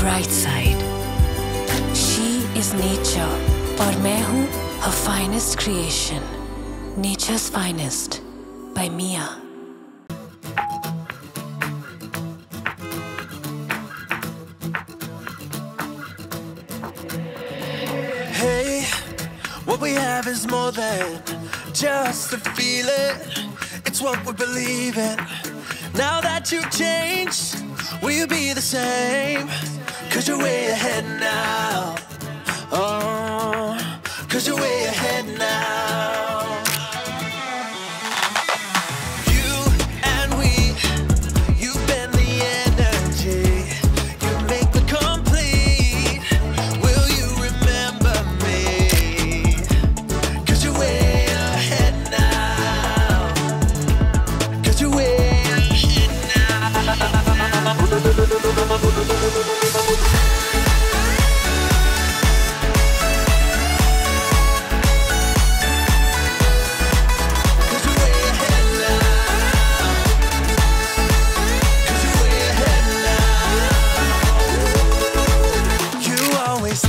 bright side. She is nature और मैं हूँ her finest creation. Nature's finest by Mia. Hey, what we have is more than just a feeling. It's what we believe in. Now that you've changed, will you be the same? 'Cause you're way ahead now. Oh, 'cause you're way ahead now. You and we, you've been the energy. You make me complete. Will you remember me? 'Cause you're way ahead now. 'Cause you're way ahead now.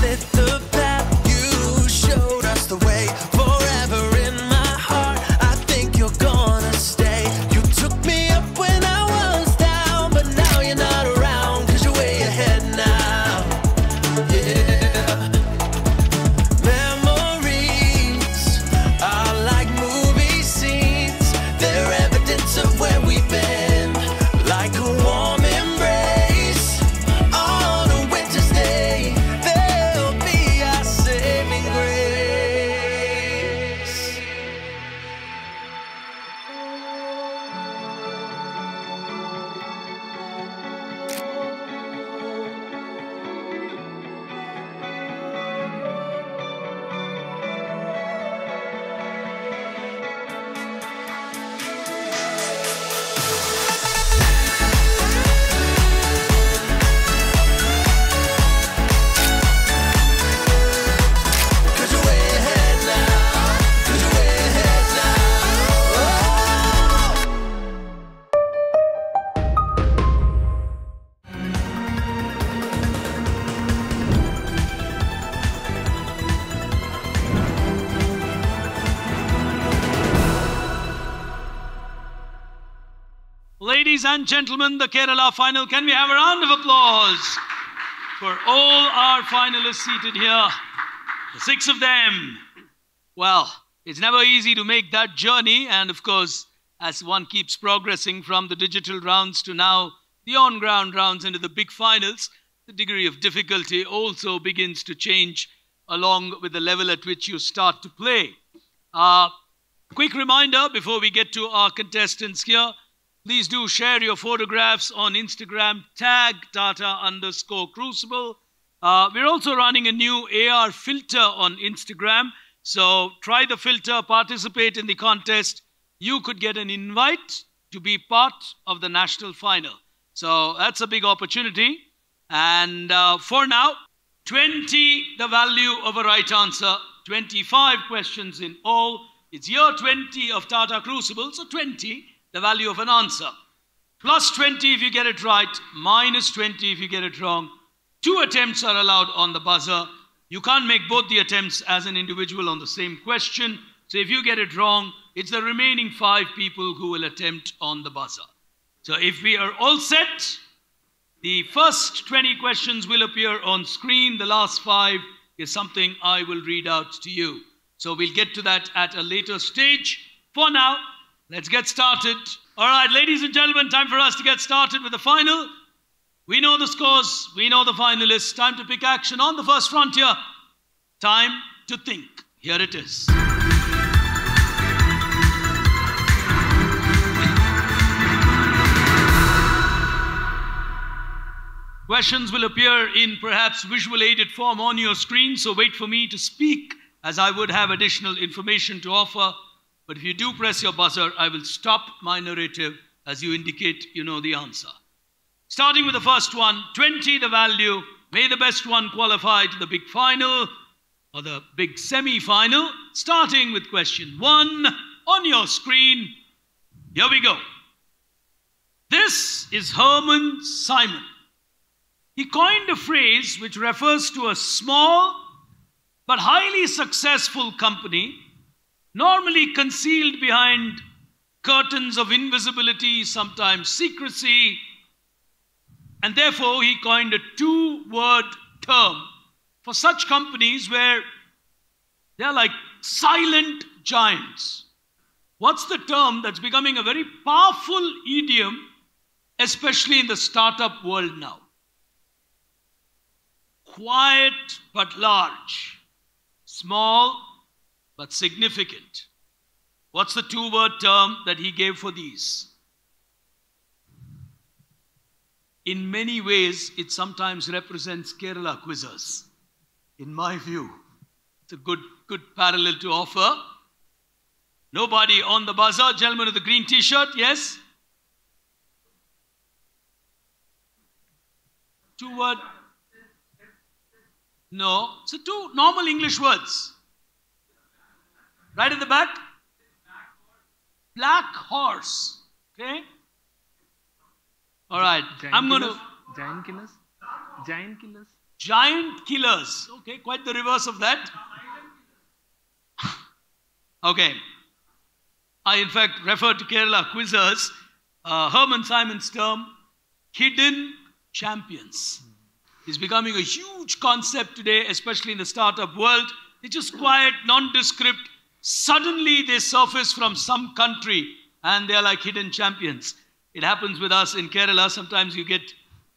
Lit the path, you showed us the way. Forever in my heart, I think you're gonna stay. You took me up when I was down, but now you're not around. 'Cause you're way ahead now. Yeah. Memories are like movie scenes. They're evidence of where we've been. Like a warm embrace on a winter's day. Ladies and gentlemen, the Kerala final. Can we have a round of applause for all our finalists seated here? The 6 of them. Well, it's never easy to make that journey. And of course, as one keeps progressing from the digital rounds to now the on-ground rounds into the big finals, the degree of difficulty also begins to change along with the level at which you start to play. Quick reminder before we get to our contestants here. Please do share your photographs on Instagram, tag Tata_Crucible. We're also running a new AR filter on Instagram. So try the filter, participate in the contest. You could get an invite to be part of the national final. So that's a big opportunity. And for now, 20 the value of a right answer, 25 questions in all. It's year 20 of Tata Crucible, so 20. The value of an answer. Plus 20 if you get it right, minus 20 if you get it wrong. 2 attempts are allowed on the buzzer. You can't make both the attempts as an individual on the same question. So if you get it wrong, it's the remaining 5 people who will attempt on the buzzer. So if we are all set, the first 20 questions will appear on screen. The last 5 is something I will read out to you. So we'll get to that at a later stage. For now, let's get started. All right, ladies and gentlemen, time for us to get started with the final. We know the scores, we know the finalists. Time to pick action on the first frontier. Time to think. Here it is. Questions will appear in perhaps visual aided form on your screen, so wait for me to speak as I would have additional information to offer. But if you do press your buzzer, I will stop my narrative as you indicate you know the answer. Starting with the first one, 20 the value. May the best one qualify to the big final or the big semi-final. Starting with question 1 on your screen. Here we go. This is Herman Simon. He coined a phrase which refers to a small but highly successful company, normally concealed behind curtains of invisibility, sometimes secrecy, and therefore he coined a two-word term for such companies where they are like silent giants. What's the term that's becoming a very powerful idiom, especially in the startup world now? Quiet but large, small but significant. What's the two-word term that he gave for these? In many ways, it sometimes represents Kerala quizzers. In my view, it's a good parallel to offer. Nobody on the buzzer. Gentleman with the green t-shirt, yes? Two-word. No, so two normal English words. Right at the back? Black horse. Okay? All right. I'm going to... Giant killers? Giant killers? Giant killers. Okay, quite the reverse of that. Okay. I, in fact, referred to Kerala quizzers. Herman Simon's term, hidden champions, is becoming a huge concept today, especially in the startup world. They're just quiet, nondescript. Suddenly they surface from some country and they're like hidden champions. It happens with us in Kerala. Sometimes you get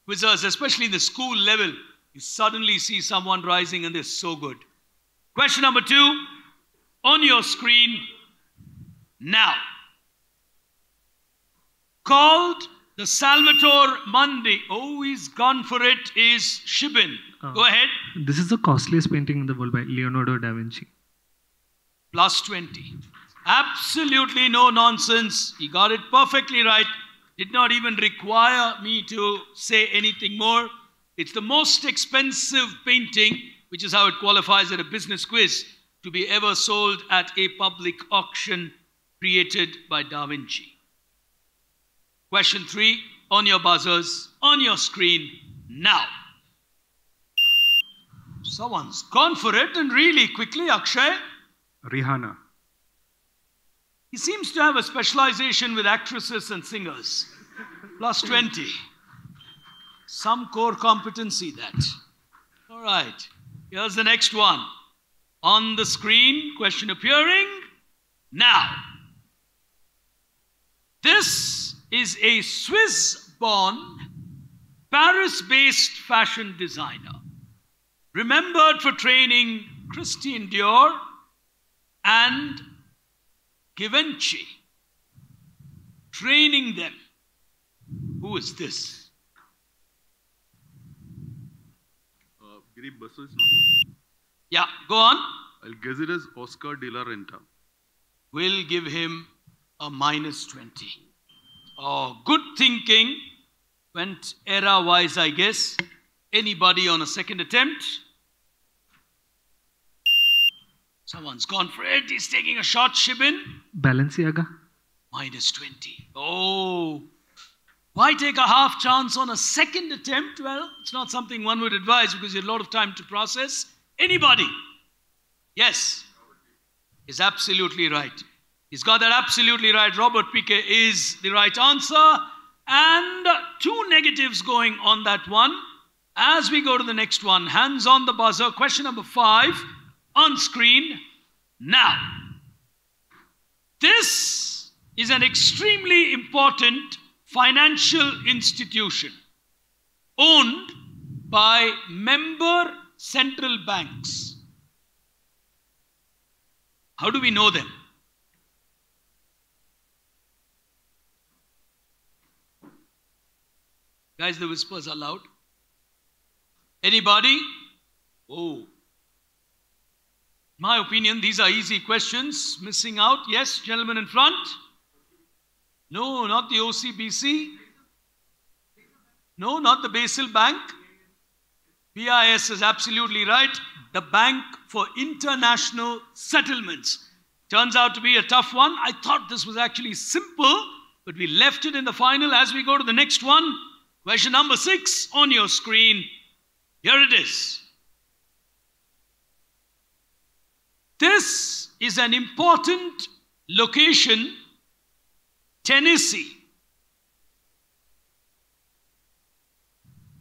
quizzers, especially in the school level. You suddenly see someone rising and they're so good. Question number 2 on your screen now. Called the Salvatore Mundi. Oh, he's gone for it, is Shibin. Go ahead. This is the costliest painting in the world by Leonardo da Vinci. Plus 20. Absolutely no nonsense. He got it perfectly right. Did not even require me to say anything more. It's the most expensive painting, which is how it qualifies at a business quiz, to be ever sold at a public auction created by Da Vinci. Question 3 on your buzzers, on your screen now. Someone's gone for it and really quickly, Akshay. Rihanna. He seems to have a specialization with actresses and singers. Plus 20. Some core competency, that. All right. Here's the next one. On the screen, question appearing now. This is a Swiss-born, Paris-based fashion designer, remembered for training Christian Dior and Givenchy. Training them. Who is this? Giri Basu is not working. Yeah, go on. I'll guess it as Oscar de la Renta. We'll give him a minus 20. Oh, good thinking. Went era-wise, I guess. Anybody on a second attempt? Someone's gone for it. He's taking a shot, Shibin. Balenciaga. Minus 20. Oh. Why take a half chance on a second attempt? Well, it's not something one would advise because you have a lot of time to process. Anybody? Yes. Is absolutely right. He's got that absolutely right. Robert Piquet is the right answer. And 2 negatives going on that one. As we go to the next one, hands on the buzzer. Question number 5 on screen now. This is an extremely important financial institution owned by member central banks. How do we know them? Guys, the whispers are loud. Anybody? Oh. In my opinion, these are easy questions. Missing out? Yes, gentleman in front. No, not the OCBC. No, not the Basel Bank. BIS is absolutely right. The Bank for International Settlements. Turns out to be a tough one. I thought this was actually simple, but we left it in the final. As we go to the next one, Question number 6 on your screen. Here it is. This is an important location, Tennessee.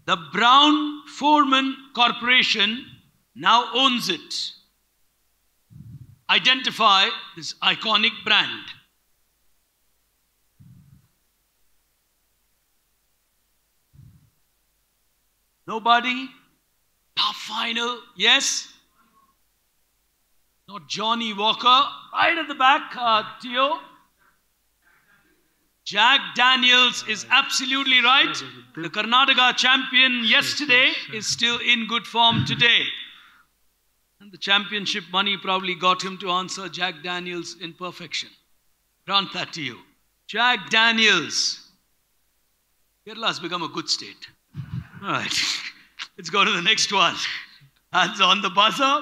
The Brown-Forman Corporation now owns it. Identify this iconic brand. Nobody? Top final? Yes? Not Johnny Walker. Right at the back, Theo. Jack Daniels is absolutely right. The Karnataka champion yesterday is still in good form today. And the championship money probably got him to answer Jack Daniels in perfection. Grant that to you. Jack Daniels. Kerala has become a good state. All right. Let's go to the next one. Hands on the buzzer.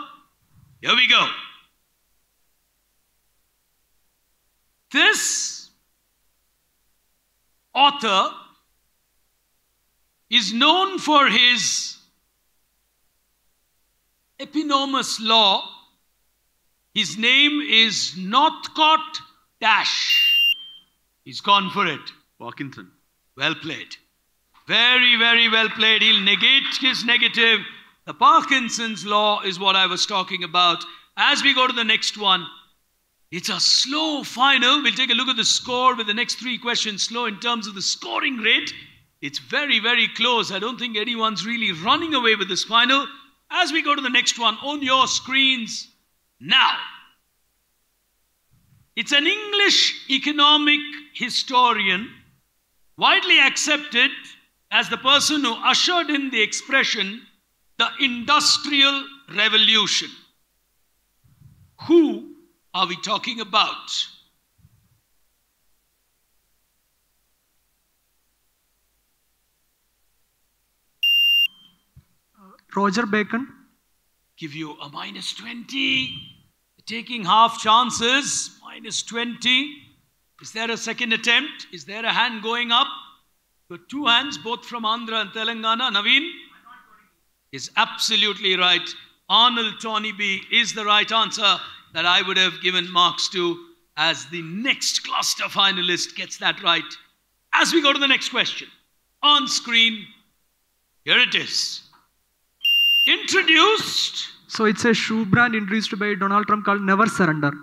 Here we go. This author is known for his eponymous law. His name is Northcote Dash. He's gone for it. Parkinson. Well played. Very, very well played. He'll negate his negative. The Parkinson's law is what I was talking about. As we go to the next one, it's a slow final. We'll take a look at the score with the next 3 questions. Slow in terms of the scoring rate. It's very, very close. I don't think anyone's really running away with this final. As we go to the next one, on your screens now. It's an English economic historian, widely accepted as the person who ushered in the expression, the Industrial Revolution. Who are we talking about? Roger Bacon. Give you a -20. Taking half chances. -20. Is there a second attempt? Is there a hand going up? So 2 hands, both from Andhra and Telangana. Naveen is absolutely right. Arnold Tonybee is the right answer that I would have given marks to, as the next cluster finalist gets that right. As we go to the next question, on screen, here it is. Introduced. So it's a shoe brand introduced by Donald Trump called Never Surrender.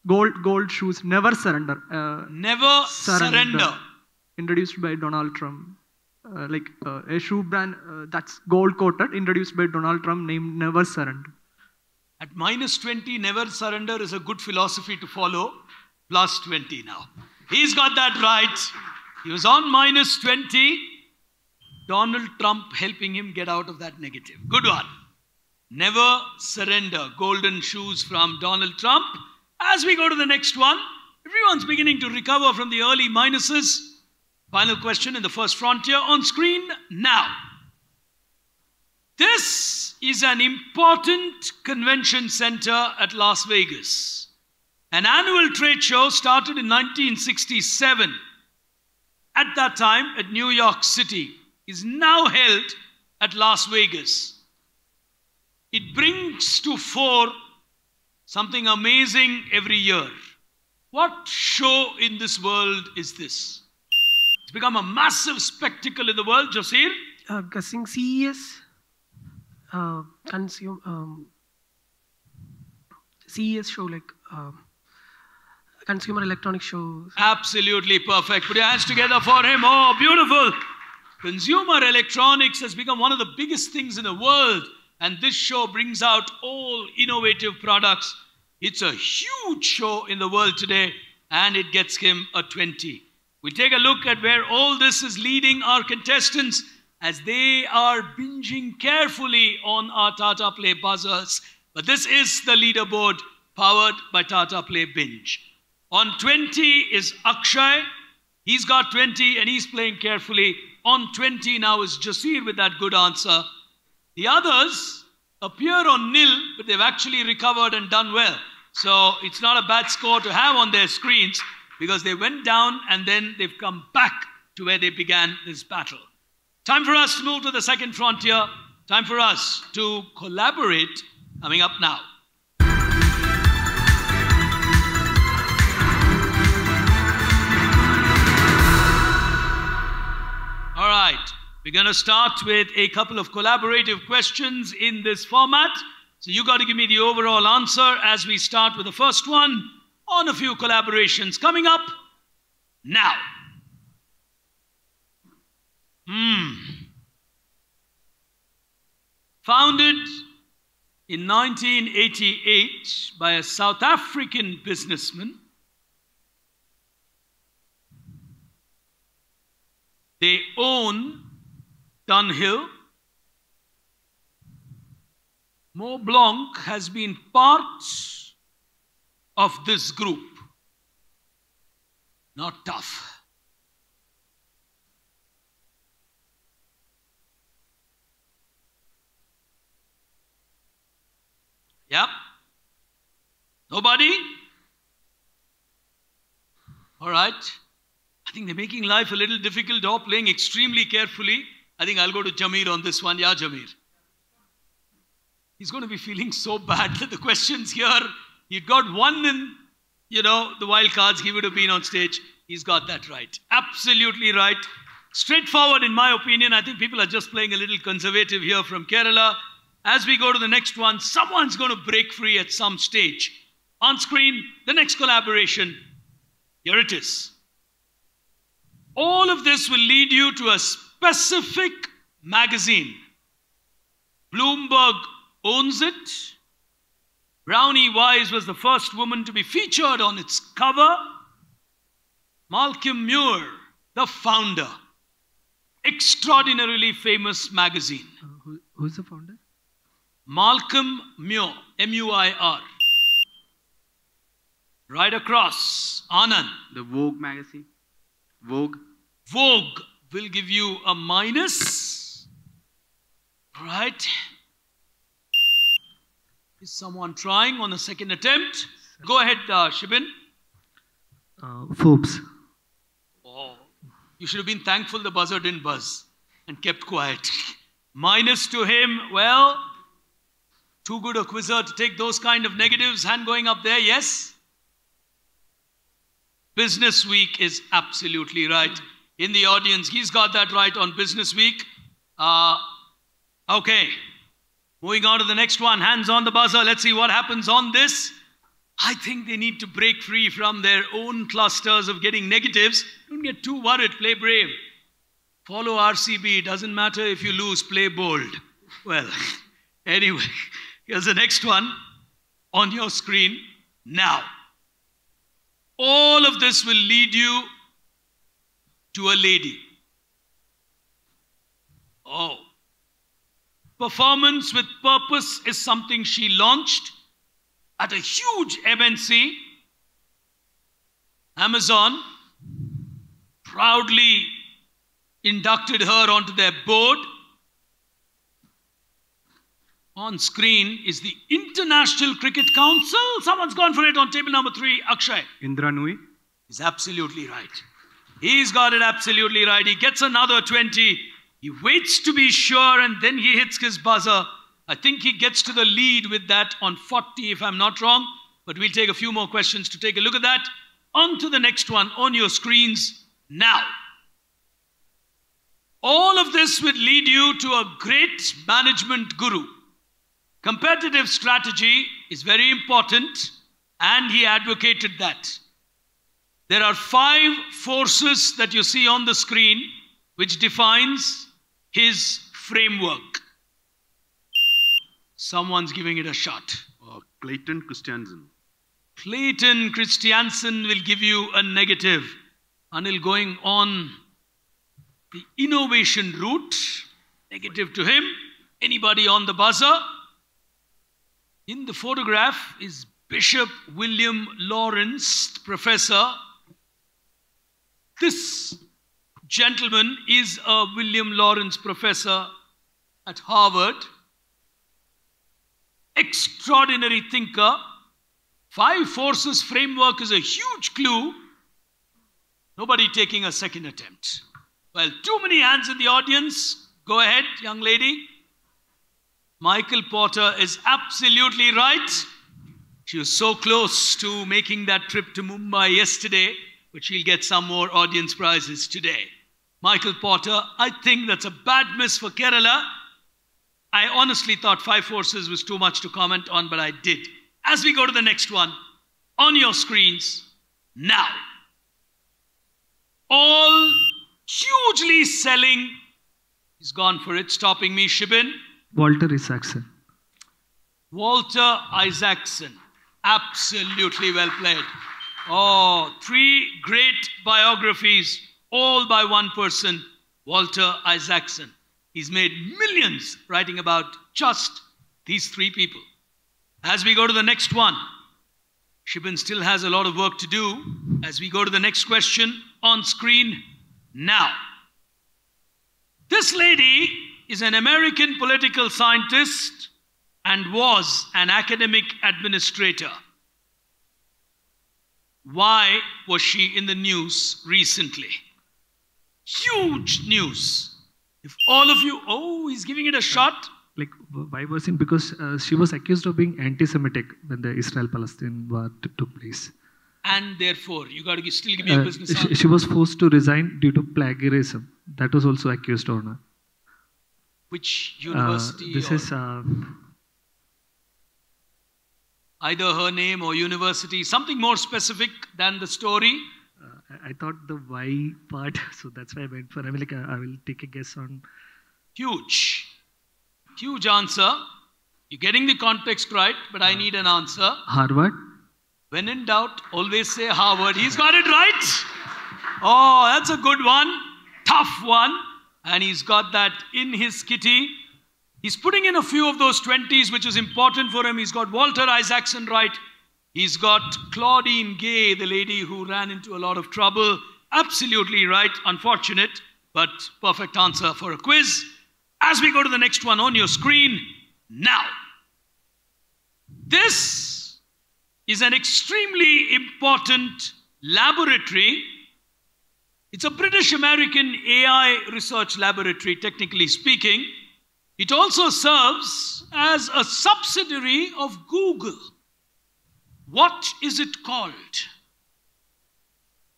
Gold shoes, Never Surrender. Never surrender. Introduced by Donald Trump. A shoe brand that's gold coated, introduced by Donald Trump, named Never Surrender. At -20, never surrender is a good philosophy to follow. +20 now. He's got that right. He was on -20. Donald Trump helping him get out of that negative. Good one. Never surrender. Golden shoes from Donald Trump. As we go to the next one, everyone's beginning to recover from the early minuses. Final question in the first frontier on screen now. This is an important convention center at Las Vegas. An annual trade show started in 1967. At that time, at New York City, is now held at Las Vegas. It brings to fore something amazing every year. What show in this world is this? It's become a massive spectacle in the world. Josir? Guessing CES. CES show, consumer electronic shows. Absolutely perfect. Put your hands together for him. Oh, beautiful. Consumer electronics has become one of the biggest things in the world. And this show brings out all innovative products. It's a huge show in the world today. And it gets him a 20. We take a look at where all this is leading our contestants as they are binging carefully on our Tata Play buzzers. But this is the leaderboard powered by Tata Play Binge. On 20 is Akshay. He's got 20 and he's playing carefully. On 20 now is Jasir with that good answer. The others appear on nil, but they've actually recovered and done well. So it's not a bad score to have on their screens because they went down and then they've come back to where they began this battle. Time for us to move to the second frontier. Time for us to collaborate. Coming up now. All right. We're going to start with a couple of collaborative questions in this format. So you got to give me the overall answer as we start with the first one on a few collaborations coming up now. Founded in 1988 by a South African businessman, they own Dunhill. Mont Blanc has been part of this group. Not tough. Yep. Nobody? All right. I think they're making life a little difficult or playing extremely carefully. I think I'll go to Jameer on this one. Yeah, Jameer. He's going to be feeling so bad that the questions here, he'd got one in, the wild cards, he would have been on stage. He's got that right. Absolutely right. Straightforward, in my opinion. I think people are just playing a little conservative here from Kerala. As we go to the next one, someone's going to break free at some stage. On screen, the next collaboration. Here it is. All of this will lead you to a specific magazine. Bloomberg owns it. Brownie Wise was the first woman to be featured on its cover. Malcolm Muir, the founder. Extraordinarily famous magazine. Who's the founder? Malcolm Muir, M-U-I-R. Right across, Anand. The Vogue magazine. Vogue. Vogue will give you a minus. Right. Is someone trying on a second attempt? Go ahead, Shibin. Forbes. Oh, you should have been thankful the buzzer didn't buzz and kept quiet. Minus to him. Well, too good a quizzer to take those kind of negatives. Hand going up there, yes? Business Week is absolutely right. In the audience, he's got that right on Business Week. Okay. Moving on to the next one. Hands on the buzzer. Let's see what happens on this. I think they need to break free from their own clusters of getting negatives. Don't get too worried. Play brave. Follow RCB. Doesn't matter if you lose. Play bold. Well, anyway, here's the next one on your screen now. All of this will lead you to a lady. Oh. Performance with purpose is something she launched at a huge MNC. Amazon proudly inducted her onto their board. On screen is the International Cricket Council. Someone's gone for it on table number 3. Akshay. Indra Nui. He's absolutely right. He's got it absolutely right. He gets another 20. He waits to be sure and then he hits his buzzer. I think he gets to the lead with that on 40 if I'm not wrong. But we'll take a few more questions to take a look at that. On to the next one on your screens now. All of this would lead you to a great management guru. Competitive strategy is very important and he advocated that. There are 5 forces that you see on the screen which defines his framework. Someone's giving it a shot. Clayton Christensen. Clayton Christensen will give you a negative. Anil going on the innovation route. Negative to him. Anybody on the buzzer? In the photograph is Bishop William Lawrence, professor. This gentleman is a William Lawrence professor at Harvard. Extraordinary thinker. 5 forces framework is a huge clue. Nobody taking a second attempt. Well, too many hands in the audience. Go ahead, young lady. Michael Porter is absolutely right. She was so close to making that trip to Mumbai yesterday, but she'll get some more audience prizes today. Michael Porter, I think that's a bad miss for Kerala. I honestly thought Five Forces was too much to comment on, but I did. As we go to the next one, on your screens, now. All hugely selling. He's gone for it, stopping me, Shibin. Walter Isaacson. Walter Isaacson. Absolutely well played. Oh, 3 great biographies, all by one person, Walter Isaacson. He's made millions writing about just these 3 people. As we go to the next one, Shibin still has a lot of work to do. As we go to the next question, on screen now. This lady is an American political scientist and was an academic administrator. Why was she in the news recently? Huge news. If all of you, oh, he's giving it a shot. Like, why was it? Because she was accused of being anti-Semitic when the Israel-Palestine war took place. And therefore, you got to still give me a business answer. She was forced to resign due to plagiarism. That was also accused on her. Which university? This is... either her name or university, something more specific than the story. I thought the why part, so that's why I went for. I mean, like, I will take a guess on. Huge answer. You're getting the context right, but I need an answer. Harvard. When in doubt, always say Harvard. He's got it right. Oh, that's a good one. Tough one. And he's got that in his kitty. He's putting in a few of those 20s, which is important for him. He's got Walter Isaacson right. He's got Claudine Gay, the lady who ran into a lot of trouble. Absolutely right. Unfortunate, but perfect answer for a quiz. As we go to the next one on your screen, now. This is an extremely important laboratory. It's a British-American AI research laboratory, technically speaking. It also serves as a subsidiary of Google. What is it called?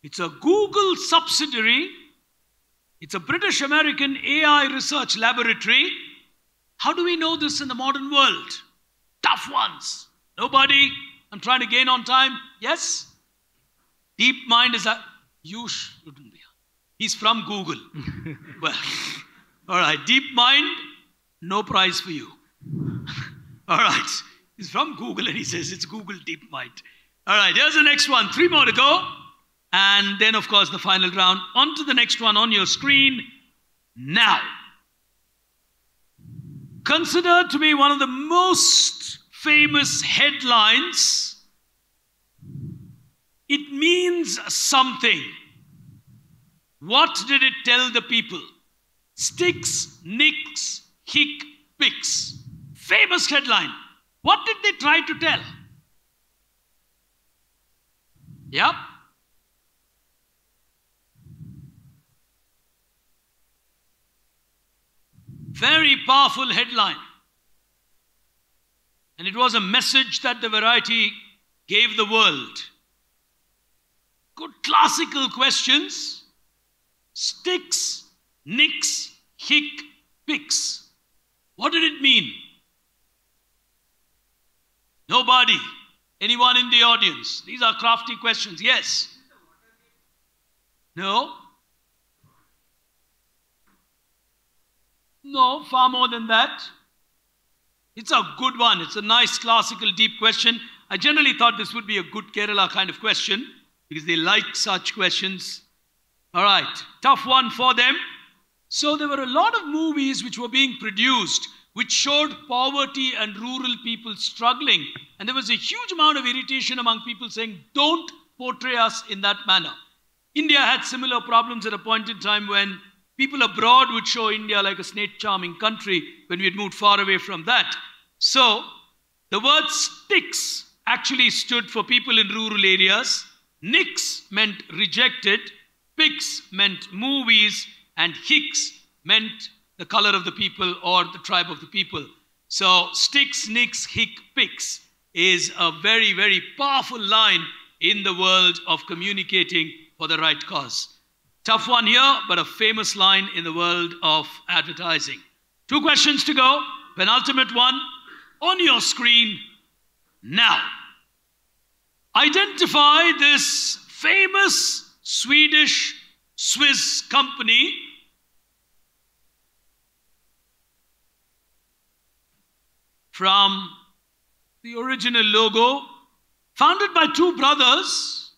It's a Google subsidiary. It's a British-American AI research laboratory. How do we know this in the modern world? Tough ones. Nobody? I'm trying to gain on time. Yes? DeepMind is a... You shouldn't be. He's from Google. Well, all right. DeepMind, no prize for you. All right. He's from Google and he says it's Google DeepMind. All right. Here's the next one. 3 more to go. And then, of course, the final round. On to the next one on your screen now. Considered to be one of the most famous headlines. It means something. What did it tell the people? Sticks, nicks, hick, picks. Famous headline. What did they try to tell? Yep. Very powerful headline. And it was a message that the Variety gave the world. Good classical questions. Sticks, nicks, hick, picks. What did it mean? Nobody. Anyone in the audience? These are crafty questions. Yes? No? No, far more than that. It's a good one. It's a nice, classical, deep question. I generally thought this would be a good Kerala kind of question because they like such questions. All right, tough one for them. So there were a lot of movies which were being produced which showed poverty and rural people struggling. And there was a huge amount of irritation among people saying, don't portray us in that manner. India had similar problems at a point in time when people abroad would show India like a snake charming country when we had moved far away from that. So the word sticks actually stood for people in rural areas. Nicks meant rejected. Picks meant movies. and Hicks meant the color of the people or the tribe of the people. So sticks, nicks, hick, picks is a very, very powerful line in the world of communicating for the right cause. Tough one here, but a famous line in the world of advertising. 2 questions to go. Penultimate one on your screen now. Identify this famous Swedish-Swiss company from the original logo, founded by 2 brothers,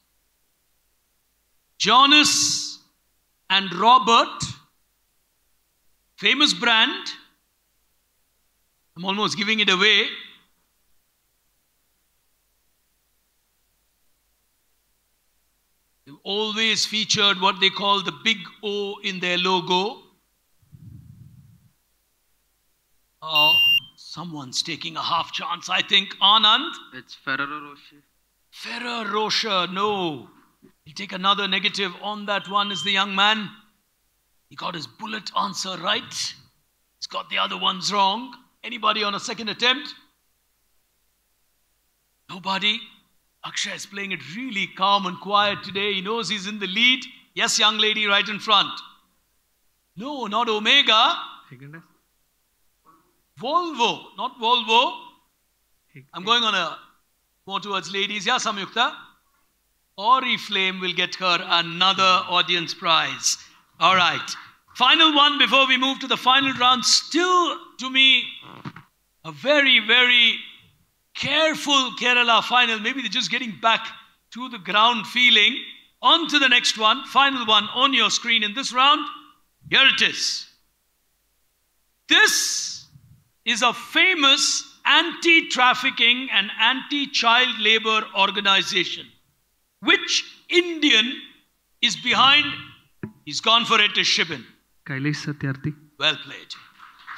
Jonas and Robert. Famous brand. I'm almost giving it away. They've always featured what they call the big O in their logo. Oh, someone's taking a half chance, I think. Anand? It's Ferrero Rocher. Ferrero Rocher, no. He'll take another negative on that one, is the young man. He got his bullet answer right. He's got the other ones wrong. Anybody on a second attempt? Nobody. Akshay is playing it really calm and quiet today. He knows he's in the lead. Yes, young lady right in front. No, not Omega. Volvo, not Volvo. I'm going on a more towards ladies. Yeah, Samyukta. Oriflame will get her another audience prize. All right. Final one before we move to the final round. Still, to me, a very, very careful Kerala final. Maybe they're just getting back to the ground feeling. On to the next one. Final one on your screen in this round. Here it is. This is a famous anti-trafficking and anti-child labor organization. Which Indian is behind? He's gone for it, is Shibin. Kailash Satyarthi. Well played.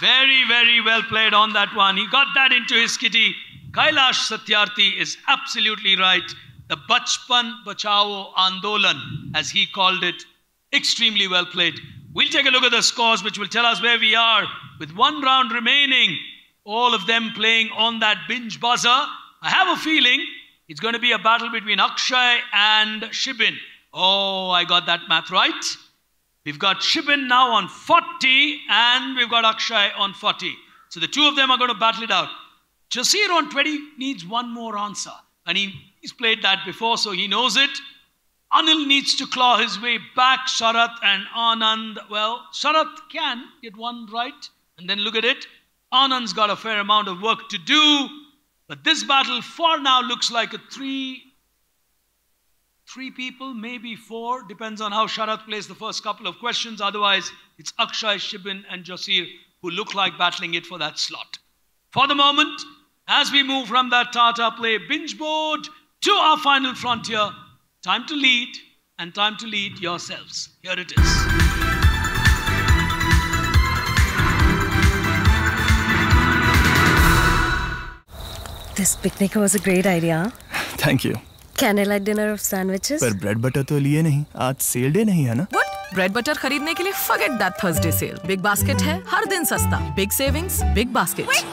Very, very well played on that one. He got that into his kitty. Kailash Satyarthi is absolutely right. The Bachpan Bachao Andolan, as he called it. Extremely well played. We'll take a look at the scores, which will tell us where we are. With 1 round remaining, all of them playing on that binge buzzer. I have a feeling it's going to be a battle between Akshay and Shibin. Oh, I got that math right. We've got Shibin now on 40 and we've got Akshay on 40. So the 2 of them are going to battle it out. Jasir on 20 needs 1 more answer. And he's played that before, so he knows it. Anil needs to claw his way back. Sharath and Anand. Well, Sharath can get 1 right. And then look at it. Anand's got a fair amount of work to do. But this battle for now looks like a 3 people, maybe 4. Depends on how Sharath plays the first couple of questions. Otherwise, it's Akshay, Shibin and Jasir who look like battling it for that slot. For the moment, as we move from that Tata Play binge board to our final frontier, time to lead and time to lead yourselves. Here it is. This picnic was a great idea. Thank you. Candlelight dinner of sandwiches. पर bread butter तो लिए नहीं. आज cell day नहीं है ना? What? Bread butter खरीदने के लिए forget that Thursday sale. Big basket है, हर दिन सस्ता. Big savings, big basket. Wait.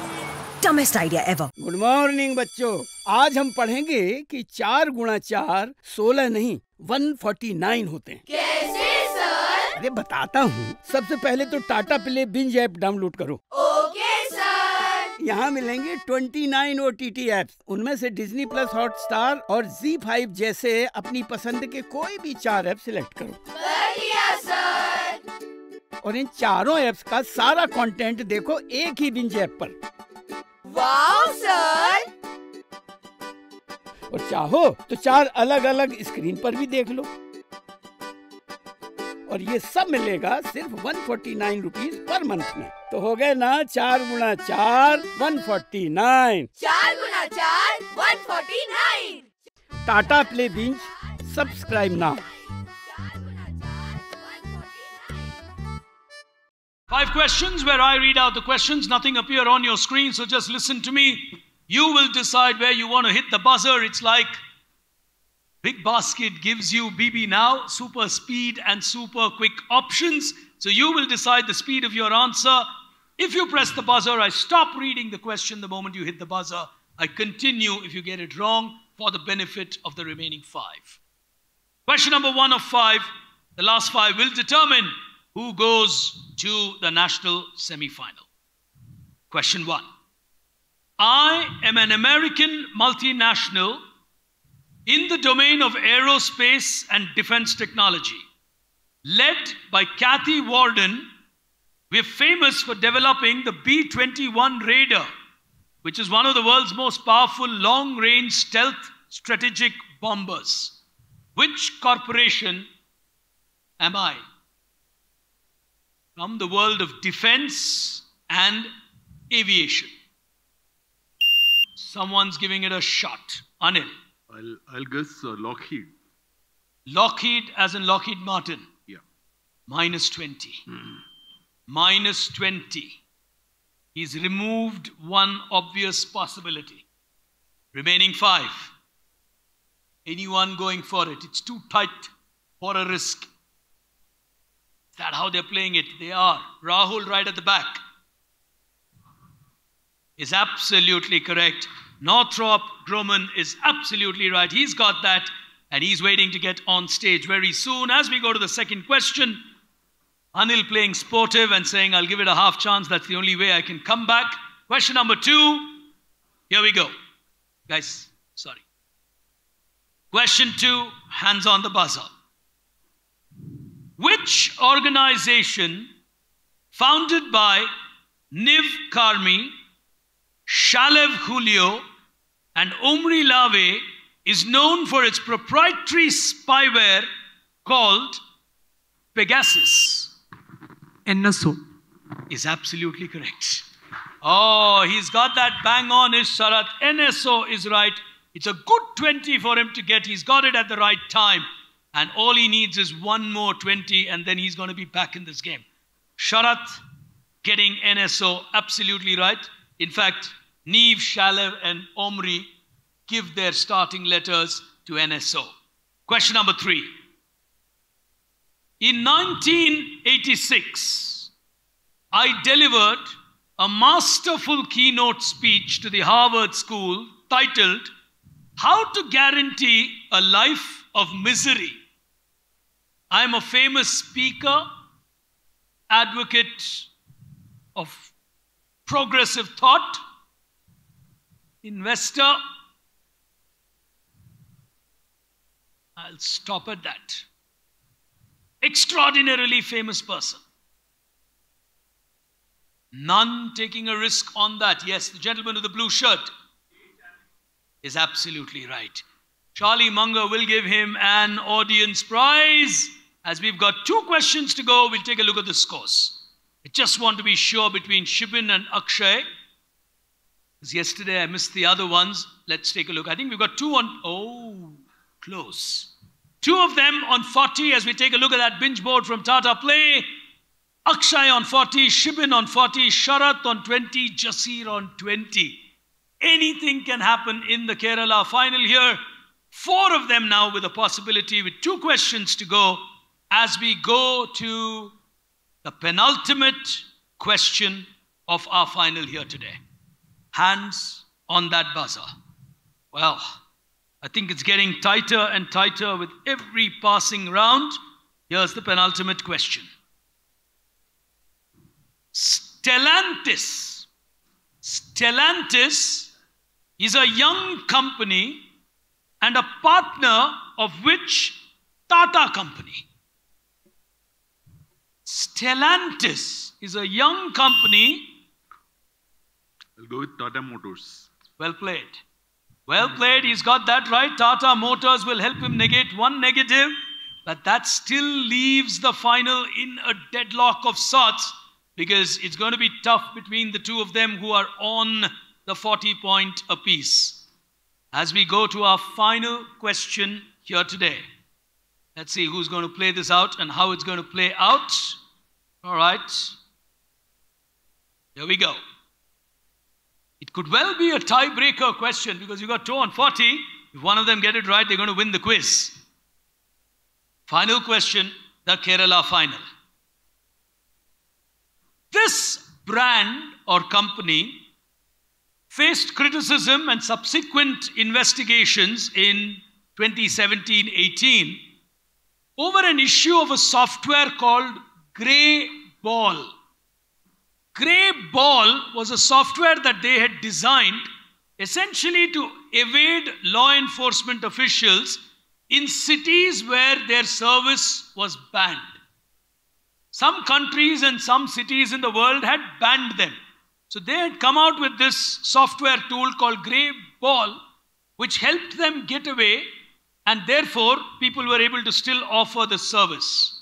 Dumbest idea ever. Good morning बच्चों. आज हम पढ़ेंगे कि 4 गुणा 4 16 नहीं 149 होते हैं. कैसे सर? अरे बताता हूँ. सबसे पहले तो Tata play binge app download करो. Okay sir. यहाँ मिलेंगे 29 OTT ऐप्स. उनमें से डिज्नी प्लस हॉटस्टार और Z5 जैसे अपनी पसंद के कोई भी 4 ऐप सिलेक्ट करो. बढ़िया सर. और इन चारों ऐप्स का सारा कंटेंट देखो एक ही बिंज ऐप पर. Wow sir. और चाहो तो 4 अलग-अलग स्क्रीन पर भी देख लो. और ये सब मिलेगा सिर्फ 149 रुपीज पर मंथ में. तो हो गए ना 4 गुणा 4 149. 4 गुणा 4 149. Tata play binge subscribe now. 5 questions where I read out the questions. Nothing appear on your screen, so just listen to me. You will decide where you want to hit the buzzer. It's like Big Basket gives you BB Now, super speed and super quick options. So you will decide the speed of your answer. If you press the buzzer, I stop reading the question the moment you hit the buzzer. I continue if you get it wrong for the benefit of the remaining 5. Question number 1 of 5, the last 5 will determine who goes to the national semi-final. Question 1. I am an American multinational in the domain of aerospace and defense technology. Led by Kathy Warden, we're famous for developing the B-21 Raider, which is one of the world's most powerful long-range stealth strategic bombers. Which corporation am I? From the world of defense and aviation. Someone's giving it a shot. Anil. I'll guess Lockheed. Lockheed as in Lockheed Martin. Yeah. Minus 20. Minus 20. He's removed one obvious possibility. Remaining 5. Anyone going for it? It's too tight for a risk. Is that how they're playing it? They are. Rahul right at the back is absolutely correct. Northrop Grumman is absolutely right. He's got that, and he's waiting to get on stage very soon. As we go to the second question, Anil playing sportive and saying, I'll give it a half chance. That's the only way I can come back. Question number 2. Here we go. Guys, sorry. Question 2, hands on the buzzer. Which organization founded by Niv Karmi, Shalev Julio, and Omri Lave is known for its proprietary spyware called Pegasus? NSO. Is absolutely correct. Oh, he's got that bang on his Sharat. NSO is right. It's a good 20 for him to get. He's got it at the right time. And all he needs is one more 20, and then he's going to be back in this game. Sharat getting NSO absolutely right. In fact, Neev, Shalev, and Omri give their starting letters to NSO. Question number 3. In 1986, I delivered a masterful keynote speech to the Harvard School titled, How to Guarantee a Life of Misery. I'm a famous speaker, advocate of progressive thought, investor. I'll stop at that. Extraordinarily famous person. None taking a risk on that. Yes, the gentleman with the blue shirt is absolutely right. Charlie Munger will give him an audience prize. As we've got 2 questions to go, we'll take a look at the scores. I just want to be sure between Shibin and Akshay. Because yesterday I missed the other ones. Let's take a look. I think we've got 2 on... Oh, close. 2 of them on 40 as we take a look at that binge board from Tata Play. Akshay on 40, Shibin on 40, Sharat on 20, Jasir on 20. Anything can happen in the Kerala final here. 4 of them now with a possibility with 2 questions to go as we go to the penultimate question of our final here today. Hands on that buzzer. Well, I think it's getting tighter and tighter with every passing round. Here's the penultimate question. Stellantis. Stellantis is a young company and a partner of which Tata company? Stellantis is a young company. I'll go with Tata Motors. Well played. Well played. He's got that right. Tata Motors will help him negate one negative, but that still leaves the final in a deadlock of sorts because it's going to be tough between the 2 of them who are on the 40-point apiece. As we go to our final question here today, let's see who's going to play this out and how it's going to play out. All right. Here we go. It could well be a tiebreaker question because you got 2 on 40. If one of them get it right, they're going to win the quiz. Final question, the Kerala final. This brand or company faced criticism and subsequent investigations in 2017-18 over an issue of a software called Grey Ball. Grey Ball was a software that they had designed essentially to evade law enforcement officials in cities where their service was banned. Some countries and some cities in the world had banned them. So they had come out with this software tool called Grey Ball, which helped them get away, and therefore people were able to still offer the service.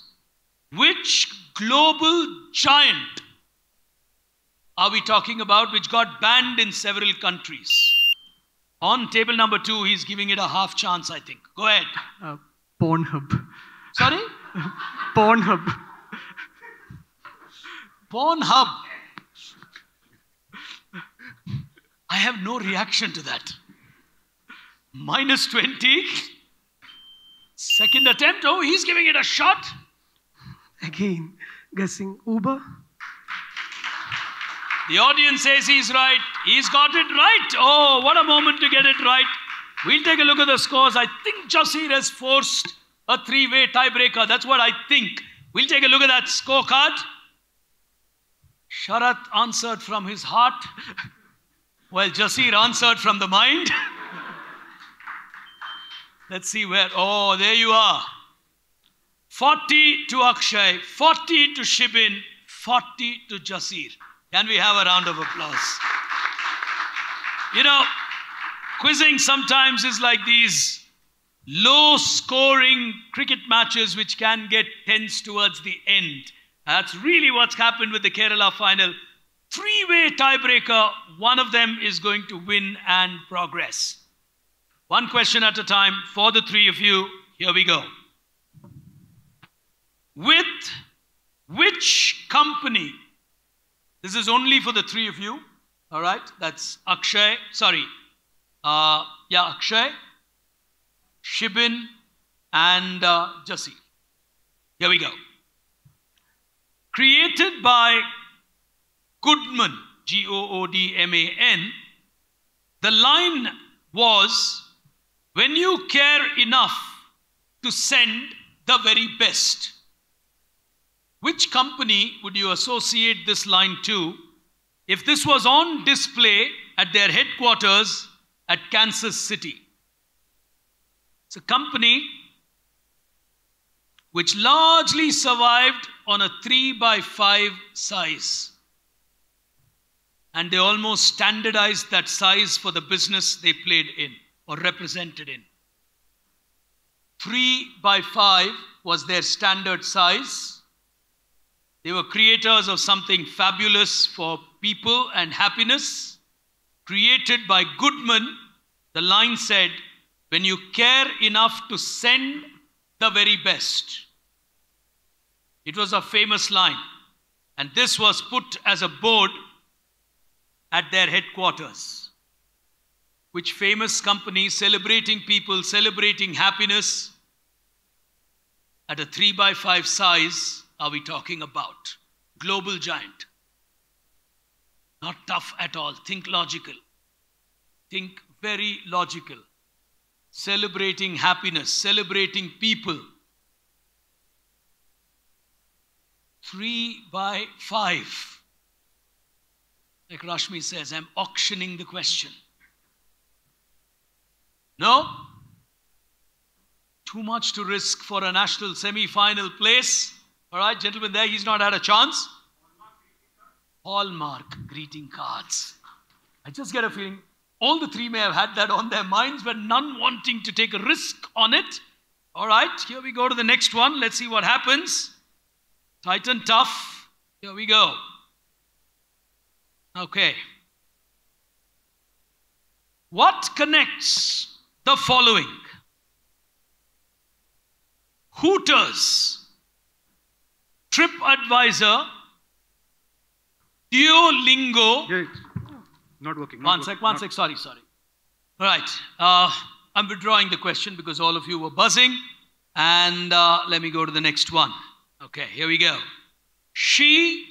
Which global giant are we talking about which got banned in several countries? On table number 2, he's giving it a half chance, I think. Go ahead. Pornhub. Sorry? Pornhub. Pornhub. I have no reaction to that. Minus 20. Second attempt. Oh, he's giving it a shot. Again, guessing Uber. The audience says he's right. He's got it right. Oh, what a moment to get it right. We'll take a look at the scores. I think Jasir has forced a 3-way tiebreaker. That's what I think. We'll take a look at that scorecard. Sharat answered from his heart, while Jasir answered from the mind. Let's see where. Oh, there you are. 40 to Akshay, 40 to Shibin, 40 to Jasir. Can we have a round of applause? You know, quizzing sometimes is like these low-scoring cricket matches which can get tense towards the end. That's really what's happened with the Kerala final. 3-way tiebreaker. One of them is going to win and progress. One question at a time for the 3 of you. Here we go. With which company? This is only for the 3 of you. All right. That's Akshay. Sorry. Akshay, Shibin, and Jasir. Here we go. Created by Goodman, Goodman, the line was, when you care enough to send the very best. Which company would you associate this line to if this was on display at their headquarters at Kansas City? It's a company which largely survived on a 3x5 size. And they almost standardized that size for the business they played in or represented in. 3x5 was their standard size. They were creators of something fabulous for people and happiness. Created by Goodman, the line said, when you care enough to send the very best. It was a famous line. And this was put as a board at their headquarters. Which famous company celebrating people, celebrating happiness at a 3x5 size are we talking about? Global giant. Not tough at all. Think logical. Think very logical. Celebrating happiness, celebrating people. 3x5. Like Rashmi says, I'm auctioning the question. No? Too much to risk for a national semi-final place. All right, gentlemen, there he's not had a chance. Hallmark greeting cards. I just get a feeling all the 3 may have had that on their minds, but none wanting to take a risk on it. All right, here we go to the next one. Let's see what happens. Tight and tough. Here we go. Okay. What connects the following? Hooters, TripAdvisor, Duolingo. Yeah, not working. One sec, sorry. All right, I'm withdrawing the question because all of you were buzzing. And let me go to the next one. Okay, here we go. She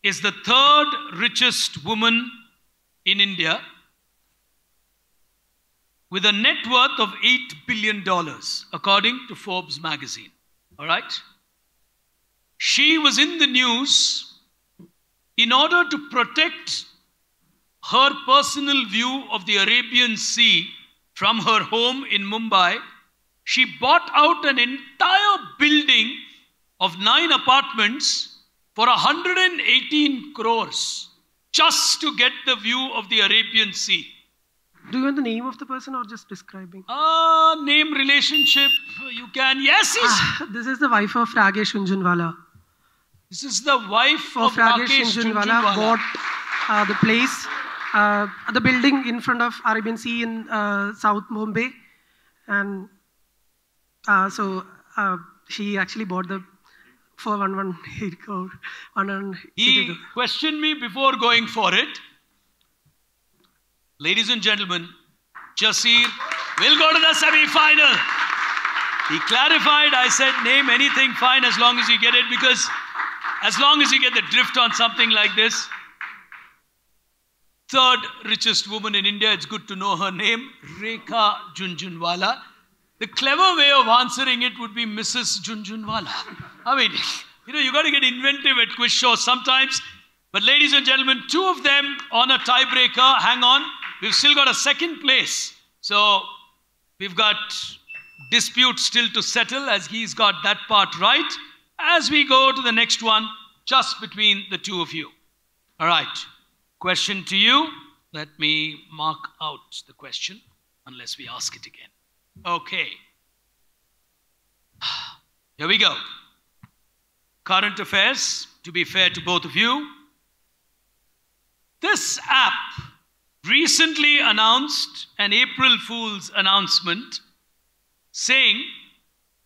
is the third richest woman in India with a net worth of $8 billion, according to Forbes magazine. All right? She was in the news in order to protect her personal view of the Arabian Sea from her home in Mumbai. She bought out an entire building of 9 apartments for 118 crores just to get the view of the Arabian Sea. Do you want the name of the person or just describing? Name, relationship, you can. Yes, this is the wife of Rakesh Jhunjhunwala. This is the wife of Rakesh Jhunjhunwala. Bought the place, the building in front of Arabian Sea in South Mumbai. And so she actually bought the for 118 crore. He questioned me before going for it. Ladies and gentlemen, Jasir will go to the semi-final. He clarified, I said, name anything fine as long as you get it, because as long as you get the drift on something like this. Third richest woman in India, it's good to know her name, Rekha Jhunjhunwala. The clever way of answering it would be Mrs. Jhunjhunwala. I mean, you got to get inventive at quiz shows sometimes. But ladies and gentlemen, 2 of them on a tiebreaker. Hang on. We've still got a second place. So we've got dispute still to settle, as he's got that part right. As we go to the next one, just between the 2 of you. All right. Question to you. Let me mark out the question, unless we ask it again. Okay. Here we go. Current affairs, to be fair to both of you. This app recently announced an April Fool's announcement saying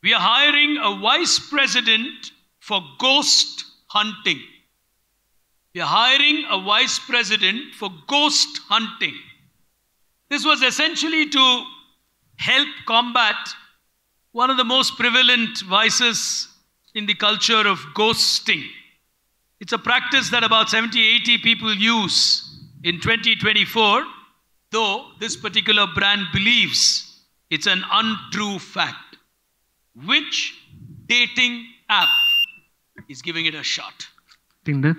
we are hiring a vice president for ghost hunting. We are hiring a vice president for ghost hunting. This was essentially to help combat one of the most prevalent vices in the culture of ghosting. It's a practice that about 70-80 people use in 2024, though this particular brand believes it's an untrue fact. Which dating app is giving it a shot? Tinder.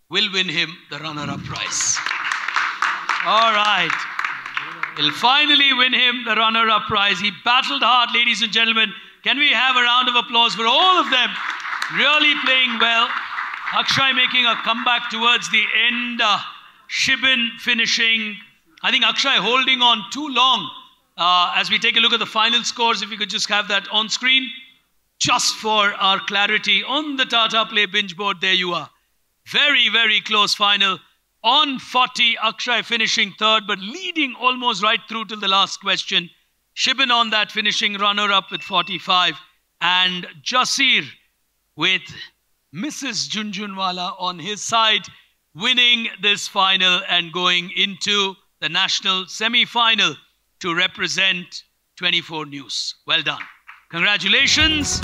Will win him the runner-up prize. All right. He'll finally win him the runner-up prize. He battled hard, ladies and gentlemen. Can we have a round of applause for all of them? Really playing well. Akshay making a comeback towards the end. Shibin finishing. I think Akshay holding on too long. As we take a look at the final scores, if we could just have that on screen. Just for our clarity, on the Tata Play binge board, there you are. Very, very close final. On 40, Akshay finishing third, but leading almost right through till the last question. Shibin on that, finishing runner-up with 45. And Jasir with Mrs. Jhunjhunwala on his side, winning this final and going into the national semi-final to represent 24 News. Well done. Congratulations.